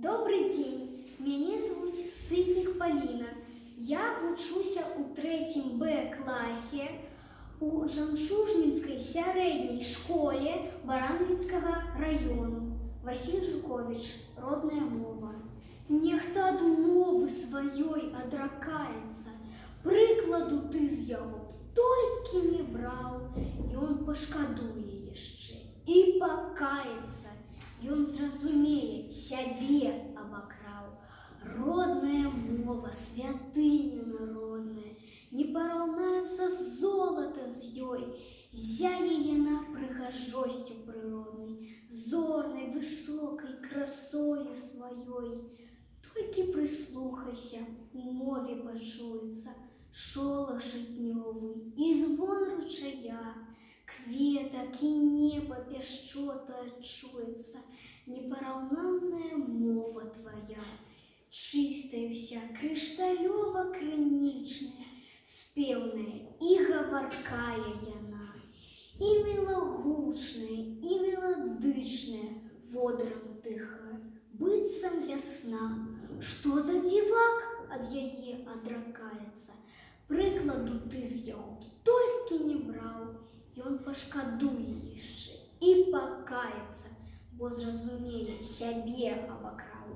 Добрый дзень, мяне звуць Сытнік Паліна. Я вучуся ў 3 Б класе у Жамчужніцкай сярэдняй школе Баранавіцкага району. Васіль Жуковіч, родная мова. Нехта ад мовы сваёй адракаецца, прыкладу ты з яго толькі не браў, ён пашкадуе яшчэ і пакаецца. Ён зразумее, сябе абакраў. Родная мова, святыня народная, не параўнаецца золата з ёй. Зяе яна прыгажосцю прыроднай, зорнай, высокай красою сваёй. Толькі прыслухайся, у мове пачуецца шолах жытнёвы і звон ручая, кветак і неба пяшчота адчуецца. Непараўнальная мова твая, чыстая ўся, крышталёва-крынічная, спеўная і гаваркая яна, і мілагучная, і меладычная, водарам дыхае, быццам вясна. Што за дзівак ад яе адракаецца, прыкладу ты з яго толькі не браў, ён пашкадуе яшчэ і пакаецца, бо зразумее, сябе абакраў.